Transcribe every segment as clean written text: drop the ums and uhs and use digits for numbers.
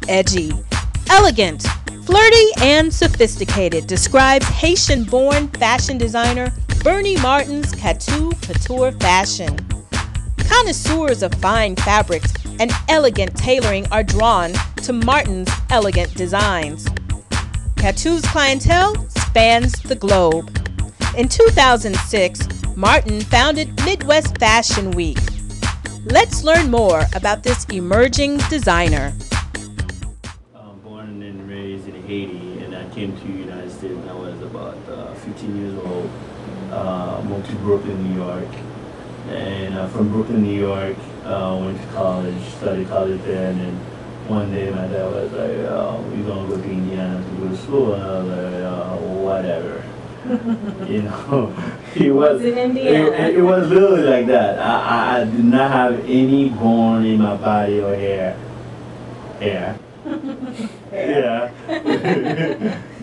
edgy, elegant, flirty, and sophisticated describes Haitian-born fashion designer Berny Martin's Catou Couture fashion. Connoisseurs of fine fabrics and elegant tailoring are drawn to Martin's elegant designs. Catou's clientele spans the globe. In 2006, Martin founded Midwest Fashion Week. Let's learn more about this emerging designer. I'm born and raised in Haiti, and I came to the United States when I was about 15 years old. Moved to Brooklyn, New York. And from Brooklyn, New York, went to college, studied college there, and then one day my dad was like, we're going to go to Indiana to go to school, and I was like, whatever. You know, it was literally like that. I did not have any bone in my body or hair. Yeah.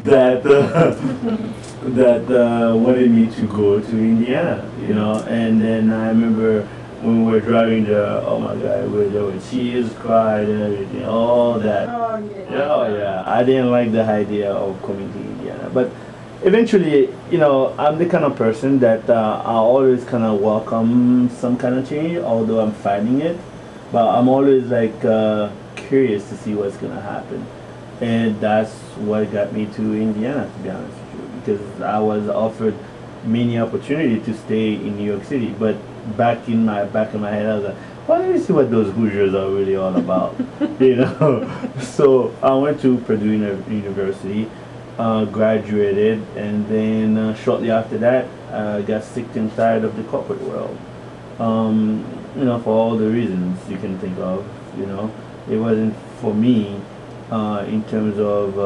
that wanted me to go to Indiana, you know. And then I remember when we were driving there, oh my God, there were tears cried and everything, all that. Oh yeah. I didn't like the idea of coming to Indiana, but eventually, you know, I'm the kind of person that I always kind of welcome some kind of change, although I'm fighting it. But I'm always like curious to see what's gonna happen, and that's what got me to Indiana, to be honest with you, because I was offered many opportunities to stay in New York City, but back in my head, I was like, well, let me see what those Hoosiers are really all about, you know. So I went to Purdue University. Graduated, and then shortly after that, got sick and tired of the corporate world. You know, for all the reasons you can think of. You know, it wasn't for me in terms of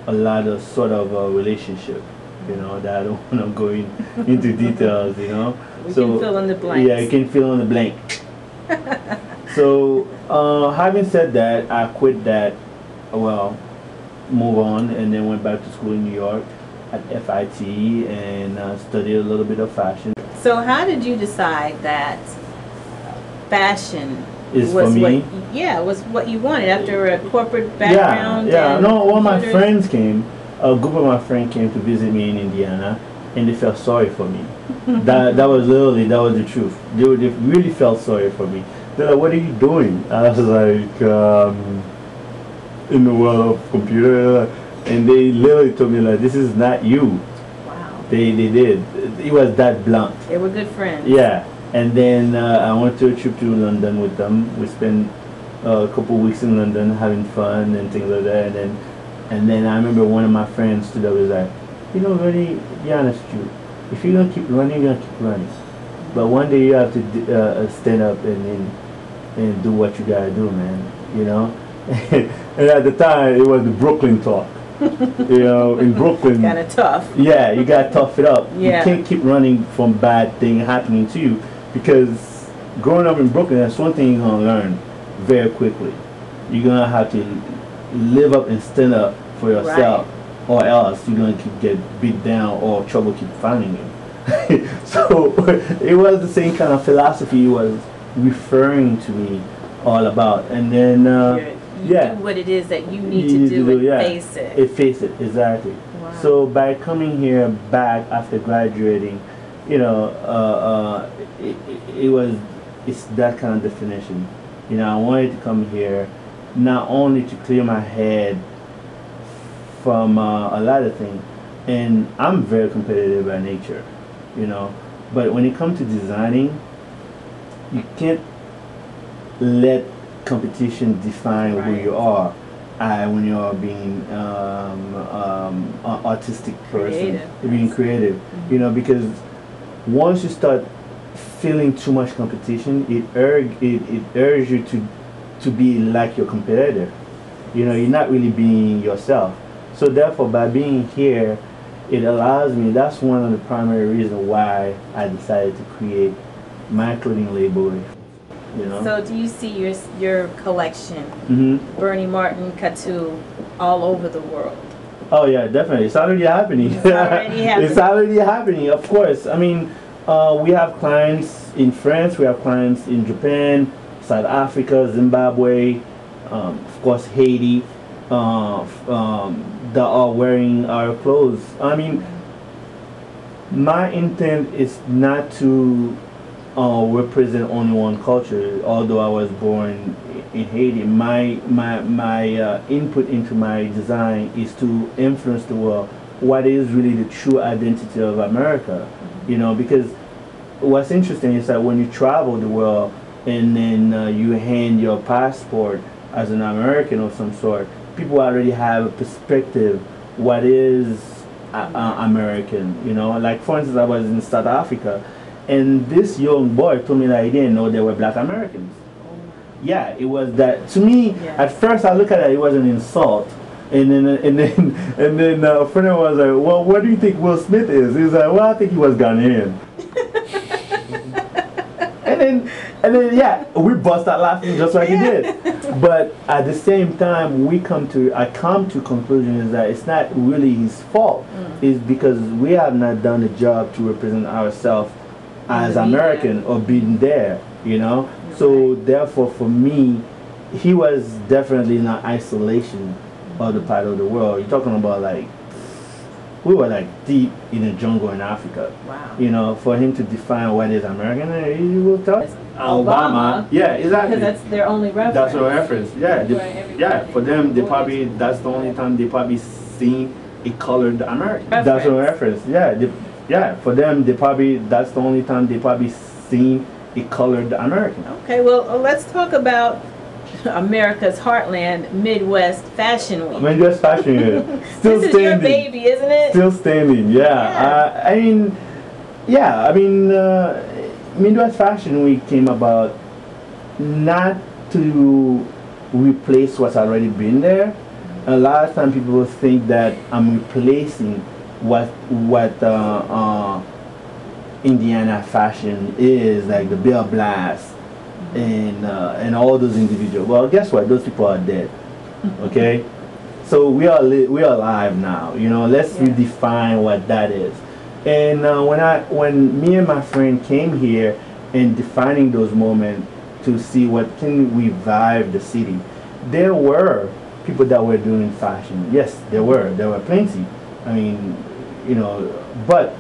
a lot of sort of relationship. You know, that I don't want to go into details. You know, we can fill in the blanks. Yeah, you can fill in the blank. So, having said that, I quit that. Well, move on, and then went back to school in New York at FIT and studied a little bit of fashion. So how did you decide that fashion was for me? Was what you wanted after a corporate background? Yeah. No, one of my friends came, a group of my friends came to visit me in Indiana, and they felt sorry for me. that was the truth. They really felt sorry for me. They're like, what are you doing? I was like, in the world of computer, and they literally told me like, this is not you. Wow. They did. It was that blunt. They were good friends. Yeah. And then I went to a trip to London with them. We spent a couple weeks in London having fun and things like that. And then I remember one of my friends stood up and was like, you know, really, be honest with you, if you're gonna keep running, you're gonna keep running. But one day you have to stand up and do what you gotta do, man. You know. And at the time, it was the Brooklyn talk. You know, in Brooklyn, kind of tough. Yeah, you gotta tough it up. Yeah. You can't keep running from bad things happening to you, because growing up in Brooklyn, that's one thing you're gonna learn very quickly. You're gonna have to live up and stand up for yourself, right, or else you're gonna get beat down or trouble keep finding you. So it was the same kind of philosophy he was referring to me all about, and then. You do what it is that you need to do and face it. Face it, exactly. Wow. So by coming here back after graduating, you know, it's that kind of definition. You know, I wanted to come here not only to clear my head from a lot of things, and I'm very competitive by nature, you know, but when it comes to designing, you can't let competition define who you are when you are being artistic person, being creative. You know, because once you start feeling too much competition, it urges you to be like your competitor. You know, you're not really being yourself. So therefore, by being here, it allows me. That's one of the primary reasons why I decided to create my clothing label. You know? So do you see your collection, Berny Martin, Catou, all over the world? Oh yeah, definitely. It's already happening. It's already happening. It's already happening, of course. I mean, we have clients in France, we have clients in Japan, South Africa, Zimbabwe, of course Haiti, that are wearing our clothes. I mean, my intent is not to represent only one culture. Although I was born in Haiti, my input into my design is to influence the world. What is really the true identity of America? You know, because what's interesting is that when you travel the world and then you hand your passport as an American of some sort, people already have a perspective what is American. You know, like for instance, I was in South Africa, and this young boy told me that he didn't know there were black Americans. Yeah, it was that to me. Yeah. At first, I look at it was an insult, and then a friend of mine was like, "Well, what do you think Will Smith is?" He's like, "Well, I think he was Ghanaian." and then yeah, we bust out laughing just like he did. But at the same time, I come to conclusion is that it's not really his fault. It's because we have not done the job to represent ourselves as American or being there, you know. So therefore, for me, he was definitely in an isolation of the part of the world. You're talking about like, we were like deep in the jungle in Africa. Wow. You know, for him to define what is American, he will tell us. Obama. Yeah, exactly. Because that's their only reference. That's their reference. Yeah. Yeah. For them, that's the only time they probably seen a colored American. That's their reference. Yeah. For them, that's the only time they probably seen a colored American. Okay. Well, let's talk about America's heartland, Midwest Fashion Week. Midwest Fashion Week. Still this standing. Is your baby, isn't it? Still standing. Yeah. I mean, Midwest Fashion Week came about not to replace what's already been there. A lot of times people think that I'm replacing what Indiana fashion is, like the Bill Blast and all those individuals. Well, guess what? Those people are dead. Okay, so we are alive now. You know, let's redefine what that is. And when me and my friend came here and defining those moments to see what can revive the city, there were people that were doing fashion. Yes, there were plenty. I mean, you know, but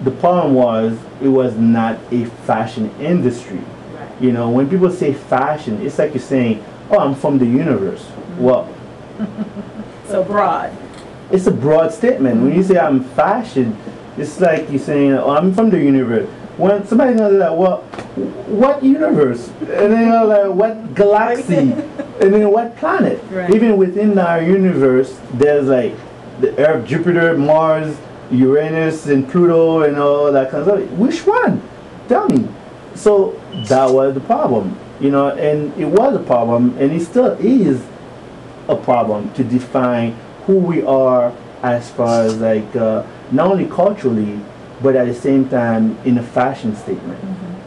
the problem was it was not a fashion industry. Right. You know, when people say fashion, it's like you're saying, "Oh, I'm from the universe." Well, so broad. It's a broad statement. When you say I'm fashion, it's like you're saying, "Oh, I'm from the universe." When somebody's gonna say that, well, what universe? And then you're like, what galaxy? And then what planet? Right. Even within our universe, there's like the Earth, Jupiter, Mars, Uranus, and Pluto, and all that kind of stuff. Which one? Tell me. So that was the problem, you know, and it was a problem, and it still is a problem to define who we are as far as like not only culturally, but at the same time in a fashion statement.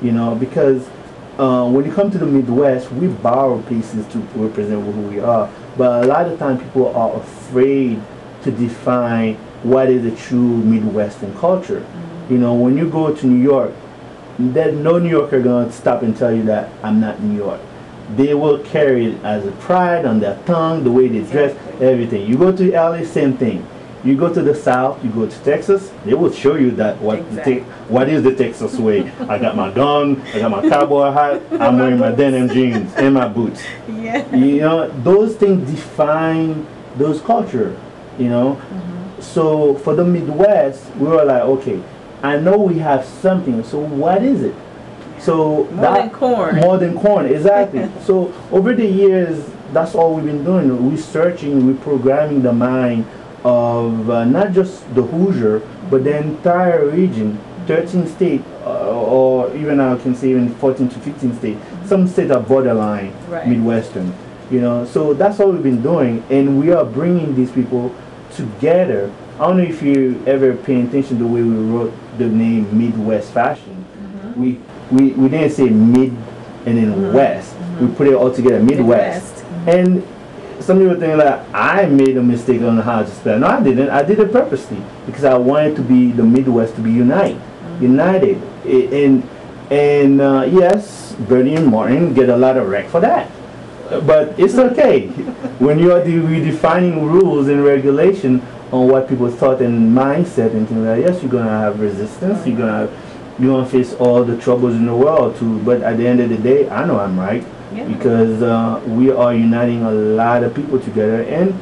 You know, because when you come to the Midwest, we borrow pieces to represent who we are, but a lot of times people are afraid to define what is a true Midwestern culture. You know, when you go to New York, there's no New Yorker gonna stop and tell you that I'm not New York. They will carry it as a pride on their tongue, the way they dress, everything. You go to LA, same thing. You go to the South, you go to Texas, they will show you that what is the Texas way. I got my gun, I got my cowboy hat, I'm wearing my denim jeans and my boots. Yeah. You know, those things define those culture, you know. So for the Midwest, we were like, okay, I know we have something, so what is it? So more than corn. More than corn, exactly. So over the years, that's all we've been doing, researching, reprogramming the mind of not just the Hoosier, but the entire region, 13 states, or even I can say even 14 to 15 states. Some states are borderline Midwestern, you know. So that's all we've been doing, and we are bringing these people together. I don't know if you ever pay attention to the way we wrote the name Midwest Fashion. We didn't say mid and then west. We put it all together, Midwest. And some people think that I made a mistake on how to spell. No, I didn't. I did it purposely because I wanted to be the Midwest to be united. And yes, Berny and Martin get a lot of wreck for that. But it's okay. When you are redefining rules and regulation on what people thought and mindset and things like that, yes, you're gonna have resistance. You're gonna face all the troubles in the world too. But at the end of the day, I know I'm right, because we are uniting a lot of people together, and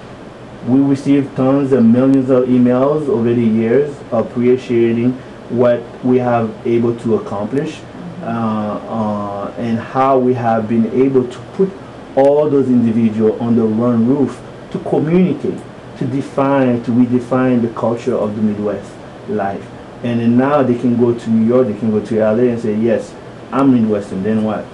we receive tons and millions of emails over the years appreciating what we have able to accomplish, and how we have been able to put all those individuals under one roof to communicate, to redefine the culture of the Midwest life. And then now they can go to New York, they can go to LA and say, yes, I'm Midwestern, then what?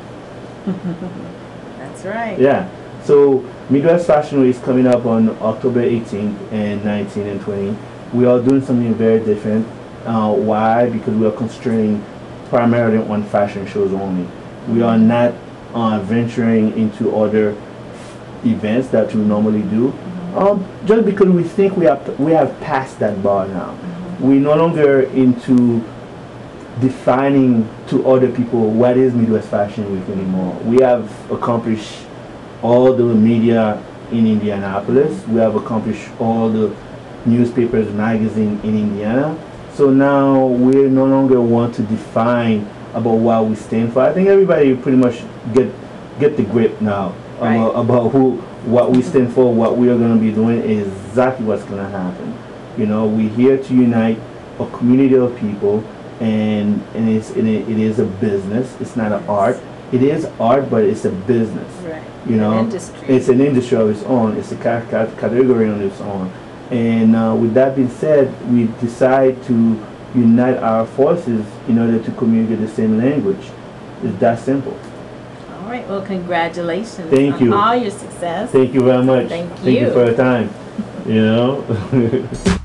That's right. Yeah. So Midwest Fashion Week is coming up on October 18th and 19th and 20th. We are doing something very different. Why? Because we are concentrating primarily on fashion shows only. We are not venturing into other events that we normally do, just because we think we have passed that bar now. We're no longer into defining to other people what is Midwest Fashion Week anymore. We have accomplished all the media in Indianapolis. We have accomplished all the newspapers, magazines in Indiana. So now we no longer want to define about what we stand for. I think everybody pretty much get the grip now about what we stand for, what we are going to be doing, is exactly what's going to happen. You know, we're here to unite a community of people, and it is a business. It's not an art. It is art, but it's a business. Right. You know, it's an industry of its own. It's a category on its own. And with that being said, we decide to unite our forces in order to communicate the same language. It's that simple. All right. Well, congratulations. Thank you. On all your success. Thank you very much. Thank you. Thank you for your time. You know.